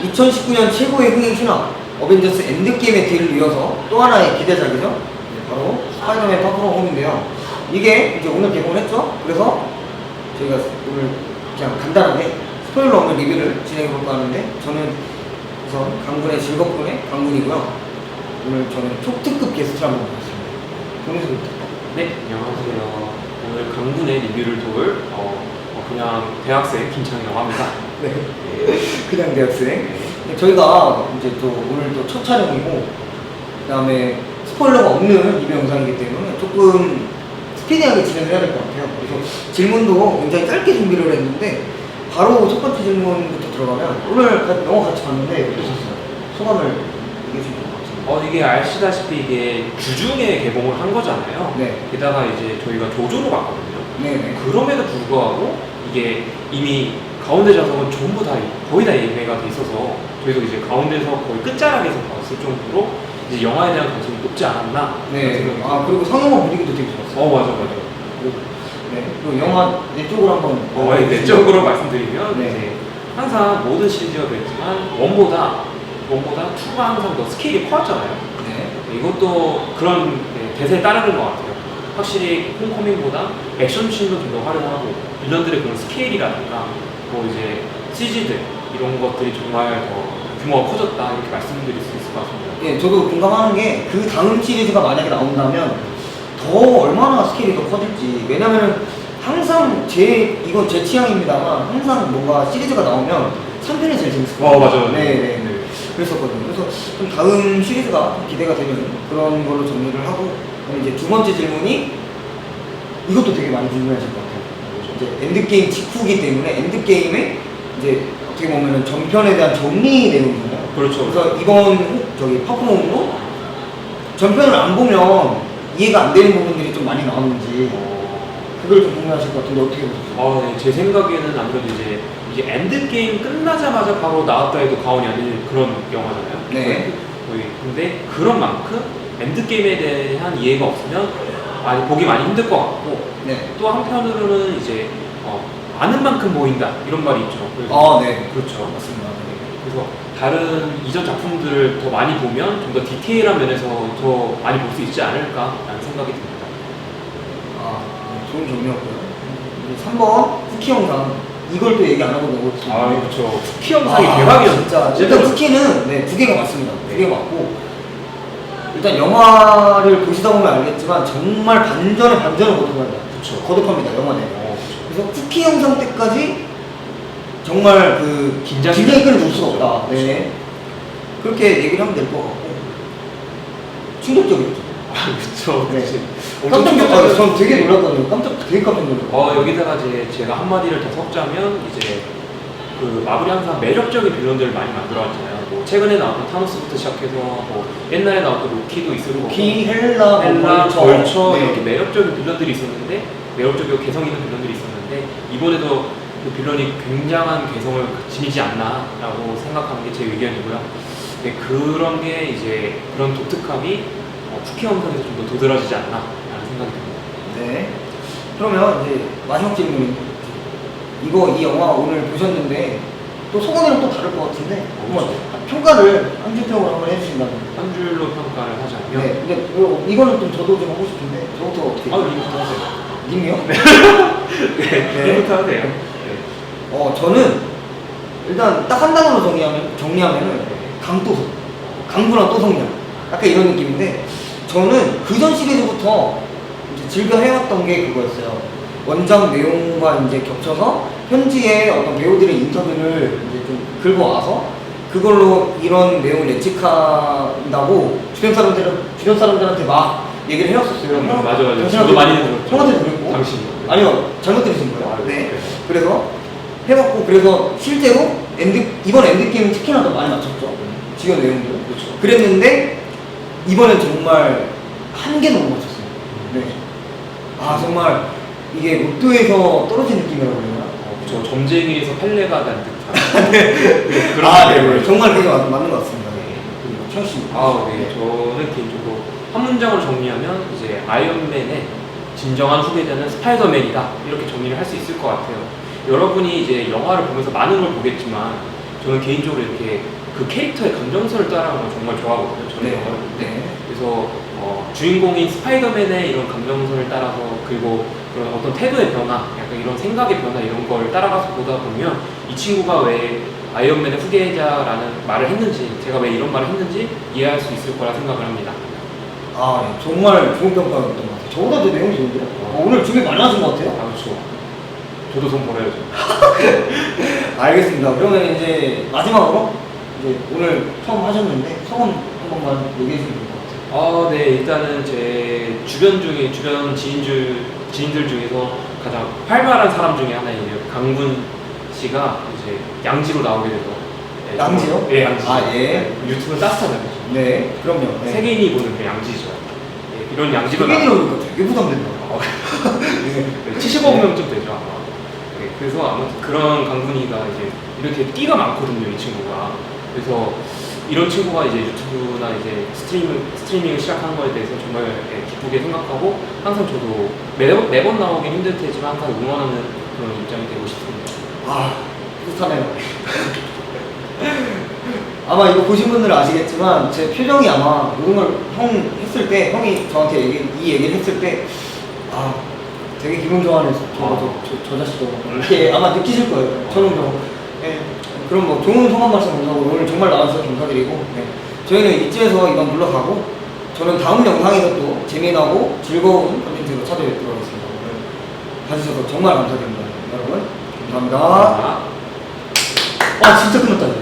2019년 최고의 흥행 신화 어벤져스 엔드게임의 뒤를 이어서 또 하나의 기대작이죠. 바로 스파이더맨 파프롬 홈인데요. 이게 이제 오늘 개봉을 했죠. 그래서 저희가 오늘 그냥 간단하게 스포일러 없는 리뷰를 진행해 볼까 하는데, 저는 우선 강군의 즐겁군의 강군이고요. 오늘 저는 초특급 게스트를 한번 모셨습니다. 본인부터. 네, 안녕하세요. 오늘 강군의 리뷰를 도울 그냥 대학생 김창이라고 합니다. 네. 그냥 대학생. 저희가 이제 또 오늘 또 첫 촬영이고, 그다음에 스포일러가 없는 리뷰 영상이기 때문에 조금 스피디하게 진행을 해야 될 것 같아요. 그래서 질문도 굉장히 짧게 준비를 했는데, 바로 첫 번째 질문부터 들어가면, 오늘 영화 같이 봤는데 어떠셨어요? 소감을 얘기해 주실 것 같아요. 이게 아시다시피 이게 주중에 개봉을 한 거잖아요. 네. 게다가 이제 저희가 조조로 봤거든요. 네네. 그럼에도 불구하고 이게 이미 가운데 좌석은 전부 다 거의 다 예매가 돼 있어서 저희도 이제 가운데서 거의 끝자락에서 봤을 정도로 이제 영화에 대한 관심이 높지 않았나. 네. 아, 그리고 상영관 분위기도 되게 좋았어요. 맞아. 네. 그리고 영화 내 쪽으로 한번. 내 쪽으로 말씀드리면 네. 이제 항상 모든 시리즈가 그랬지만 원보다 2가 항상 더 스케일이 커졌잖아요. 네. 이것도 그런 대세에 따르는 것 같아요. 확실히 홈커밍보다 액션씬도 좀 더 활용하고 빌런들의 그런 스케일이라든가 뭐 이제 CG들 이런 것들이 정말 더 규모가 커졌다 이렇게 말씀드릴 수 있을 것 같습니다. 예, 저도 공감하는 게, 그 다음 시리즈가 만약에 나온다면 더 얼마나 스케일이 더 커질지. 왜냐면은 항상 이건 제 취향입니다만, 항상 뭔가 시리즈가 나오면 3편이 제일 재밌었거든요. 맞아요. 네. 그랬었거든요. 그래서 좀 다음 시리즈가 좀 기대가 되는 그런 걸로 정리를 하고, 그럼 이제 두 번째 질문이, 이것도 되게 많이 궁금해하실 것 같아요. 이제 엔드게임 직후기 때문에 엔드게임에 이제 어떻게 보면은 전편에 대한 정리 내용이잖아요. 그렇죠. 그래서 이번 파프홈으로 전편을 안 보면 이해가 안 되는 부분들이 좀 많이 나오는지, 그걸 좀 궁금해하실 것 같은데 어떻게 보세요? 네. 제 생각에는 아무래도 이게 엔드게임 끝나자마자 바로 나왔다 해도 과언이 아닌 그런 영화잖아요. 네. 근데 그런 만큼 엔드게임에 대한 이해가 없으면 보기 많이 힘들 것 같고, 네. 또 한편으로는 이제 아는 만큼 보인다 이런 말이 있죠. 그래서 네. 그렇죠. 맞습니다. 그래서 다른 이전 작품들을 더 많이 보면 좀 더 디테일한 면에서 더 많이 볼 수 있지 않을까라는 생각이 듭니다. 좋은 정리였고요. 3번 쿠키 영상, 이걸 또 얘기 안 하고 넘어갔습니다. 그렇죠. 쿠키 영상이 대박이었죠. 진짜. 일단 쿠키는 두 개가 맞습니다. 두 개가 맞고, 일단 영화를 보시다 보면 알겠지만 정말 반전에 반전을 거듭합니다. 영화 내. 그래서 쿠키 영상 때까지 정말 그 긴장이 끊어줄 수가 없다. 네. 그렇게 얘기를 하면 될 것 같고, 충격적이었죠. 그렇죠. 네. 깜짝 놀랐어요. 전 되게 놀랐거든요. 되게 깜짝 놀랐어요. 여기다가 제가 한마디를 더 섞자면, 이제 그 마블이 항상 매력적인 빌런들을 많이 만들어왔잖아요. 뭐 최근에 나왔던 타노스부터 시작해서 뭐 옛날에 나왔던 로키도 있었고, 로키, 헬라, 벌처 네. 이렇게 매력적인 빌런들이 있었는데, 매력적이고 개성 있는 빌런들이 있었는데, 이번에도 그 빌런이 굉장한 개성을 지니지 않나라고 생각하는 게 제 의견이고요. 네, 그런 게 이제 그런 독특함이 쿠키 영상에서 좀 더 도드라지지 않나라는 생각이 듭니다. 네. 그러면 이제 마지막 질문이, 이 영화 오늘 보셨는데 또 소감이랑 또 다를 것 같은데, 한번 평가를 한 줄평으로 한번 해주신다면. 한 줄로 평가를 하자면, 네. 근데 이거는 좀 저도 좀 하고 싶은데, 저부터 어떻게? 님부터 하세요. 님이요? 네, 님부터 하세요. 네. 저는 일단 딱 한 단어로 정리하면은 강도성, 강분한 또성량, 약간 이런 느낌인데, 저는 그전 시리즈부터 이제 즐겨 해왔던 게 그거였어요. 원작 내용과 이제 겹쳐서 현지의 어떤 배우들의 인터뷰를 이제 좀 긁어와서 그걸로 이런 내용을 예측한다고 주변 사람들한테 막 얘기를 해왔었어요. 맞아. 저도 많이 들었죠. 형한테도 그랬고. 당신이. 아니요, 잘못 들으신 거예요. 네. 네. 그래서 해봤고, 그래서 실제로 이번 엔드게임은 특히나 더 많이 맞췄죠. 주요 내용들. 그렇죠. 그랬는데 이번엔 정말 한 개도 못 맞췄어요. 네. 정말 이게 로또에서 떨어진 느낌이라고 그러나? 저 점쟁이에서 펠레가 된 듯한. 네. 정말 그게 맞는 것 같습니다. 네. 최현 씨. 네. 저는 개인적으로 한 문장으로 정리하면 이제 아이언맨의 진정한 후계자는 스파이더맨이다 이렇게 정리를 할 수 있을 것 같아요. 여러분이 이제 영화를 보면서 많은 걸 보겠지만 저는 개인적으로 이렇게 그 캐릭터의 감정선을 따라가는 걸 정말 좋아하거든요. 저는 네. 영화를 볼 때. 네. 그래서 주인공인 스파이더맨의 이런 감정선을 따라서 그리고 그런 어떤 태도의 변화, 약간 이런 생각의 변화 이런 걸 따라가서 보다 보면 이 친구가 왜 아이언맨의 후계자라는 말을 했는지 제가 왜 이런 말을 했는지 이해할 수 있을 거라 생각을 합니다. 아, 예. 정말 좋은 평가였던 것 같아요. 저보다도 내용이 좋은데요? 오늘 준비 많이 하신 것 같아요? 아, 그렇죠. 저도 돈 벌어야죠. 알겠습니다. 그러면 이제 마지막으로 이제 오늘 처음 하셨는데 소감 한 번만 얘기해 주시면 될 것 같아요. 네, 일단은 제 주변 지인들 중에서 가장 활발한 사람 중에 하나이에요. 강군 씨가 이제 양지로 나오게 돼서. 네, 양지요? 네, 양지. 아, 예. 네, 유튜브는 따스하잖아요. 네, 그럼요. 네. 세계인이 보는 그 양지죠. 네, 이런 양지로 세계인으로 보니까 되게 부담된다. 75억 명쯤 되죠 아마. 네, 그래서 아무튼 그런 강군이가 이제 이렇게 끼가 많거든요 이 친구가. 그래서 이런 친구가 이제 유튜브나 이제 스트리밍을 시작한 거에 대해서 정말 기쁘게 생각하고 항상 저도 매번 나오긴 힘들 테지만 항상 응원하는 그런 입장이 되고 싶습니다. 아, 뿌듯하네요. 아마 이거 보신 분들은 아시겠지만 제 표정이 아마 이런 걸 형 했을 때 형이 저한테 이 얘기를 했을 때 아, 되게 기분 좋아하는 저 자식도 이렇게 아마 느끼실 거예요. 저는 뭐 예, 그럼 뭐 좋은 소감 말씀 감사하고 오늘 정말 나와주셔서 감사드리고 네. 저희는 이쯤에서 이만 물러가고 저는 다음 영상에서 또 재미나고 즐거운 컨텐츠로 찾아뵙도록 하겠습니다. 오늘 봐주셔서 정말 감사드립니다. 여러분 감사합니다. 아 진짜 끝났다.